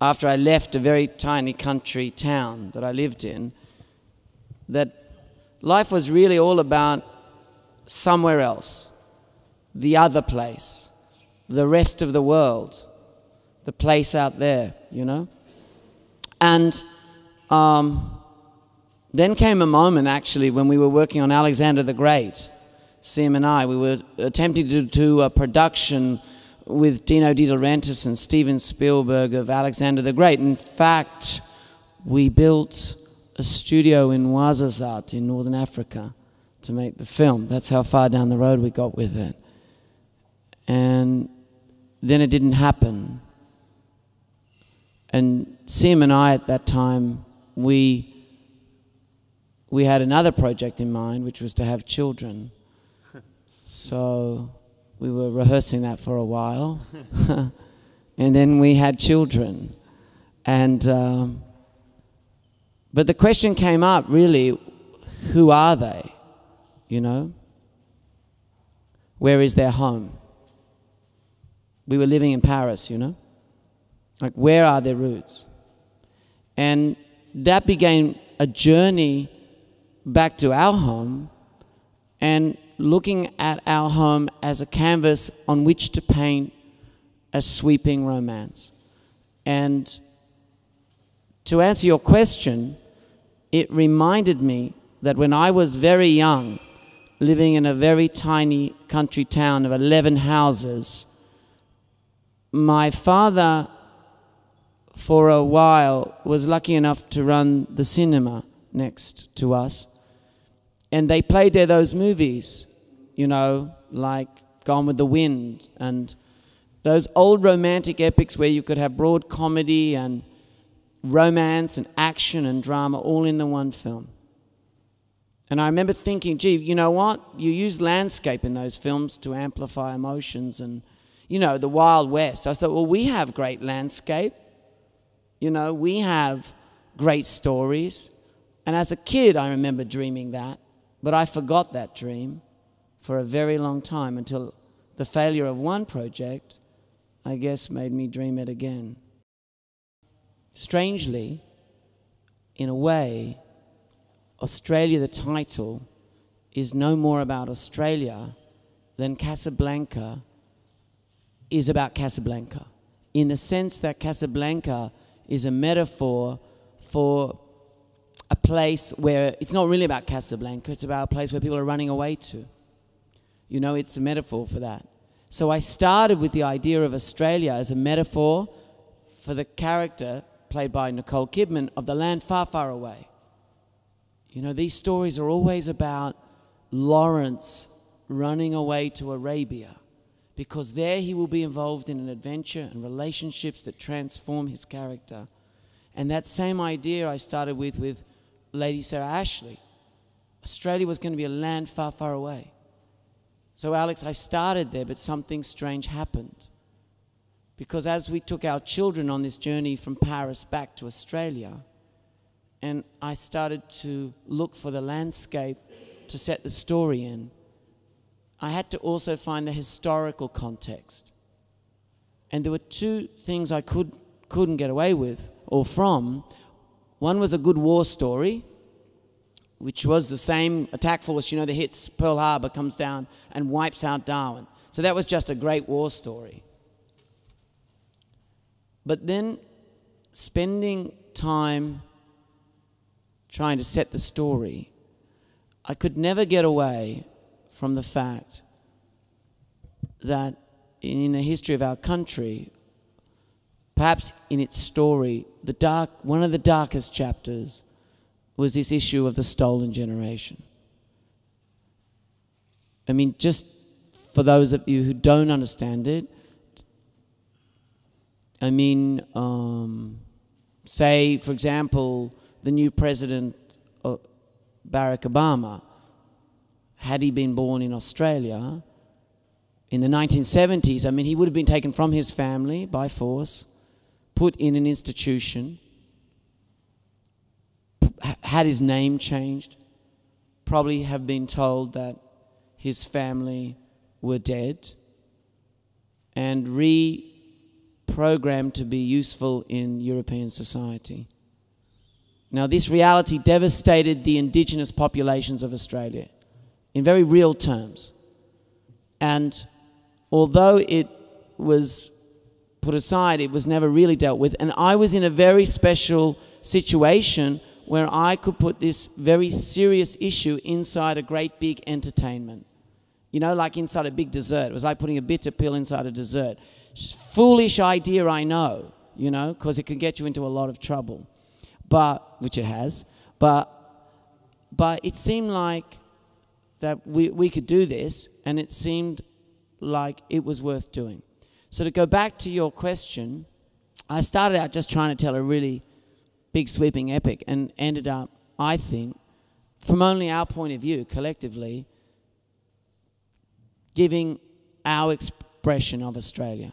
after I left a very tiny country town that I lived in, that life was really all about somewhere else, the other place, the rest of the world, the place out there, you know? And then came a moment, actually, when we were working on Alexander the Great, Sim and I. We were attempting to do a production with Dino De Laurentiis and Steven Spielberg of Alexander the Great. In fact, we built a studio in Ouarzazate in northern Africa to make the film. That's how far down the road we got with it. And then it didn't happen. And Sim and I at that time, we had another project in mind, which was to have children. So we were rehearsing that for a while. And then we had children. And but the question came up, really, who are they? You know? Where is their home? We were living in Paris, you know? Like, where are their roots? And that began a journey back to our home and looking at our home as a canvas on which to paint a sweeping romance. And to answer your question, it reminded me that when I was very young, living in a very tiny country town of 11 houses, my father, for a while, was lucky enough to run the cinema next to us. And they played there those movies, you know, like Gone with the Wind, and those old romantic epics where you could have broad comedy and romance and action and drama all in the one film. And I remember thinking, gee, you know what? You use landscape in those films to amplify emotions and, you know, the Wild West. I thought, well, we have great landscape. You know, we have great stories. And as a kid, I remember dreaming that. But I forgot that dream for a very long time until the failure of one project, I guess, made me dream it again. Strangely, in a way, Australia, the title, is no more about Australia than Casablanca is about Casablanca, in the sense that Casablanca is a metaphor for a place where it's not really about Casablanca, it's about a place where people are running away to. You know, it's a metaphor for that. So I started with the idea of Australia as a metaphor for the character, played by Nicole Kidman, of the land far, far away. You know, these stories are always about Lawrence running away to Arabia, because there he will be involved in an adventure and relationships that transform his character. And that same idea I started with Lady Sarah Ashley. Australia was going to be a land far, far away. So Alex, I started there, but something strange happened. Because as we took our children on this journey from Paris back to Australia, and I started to look for the landscape to set the story in, I had to also find the historical context. And there were two things I couldn't get away with or from. One was a good war story, which was the same attack force, you know, that hits Pearl Harbor, comes down and wipes out Darwin. So that was just a great war story. But then spending time trying to set the story, I could never get away from the fact that in the history of our country, perhaps in its story, one of the darkest chapters was this issue of the stolen generation. I mean, just for those of you who don't understand it, I mean, say, for example, the new president, Barack Obama, had he been born in Australia in the 1970s, I mean, he would have been taken from his family by force, put in an institution, had his name changed, probably have been told that his family were dead, and programmed to be useful in European society. Now, this reality devastated the indigenous populations of Australia in very real terms. And although it was put aside, it was never really dealt with. And I was in a very special situation where I could put this very serious issue inside a great big entertainment. You know, like inside a big dessert. It was like putting a bitter pill inside a dessert. Foolish idea, I know, you know, because it can get you into a lot of trouble. Which it has. But it seemed like that we could do this, and it seemed like it was worth doing. So to go back to your question, I started out just trying to tell a really big sweeping epic and ended up, I think, from only our point of view, collectively, giving our expression of Australia.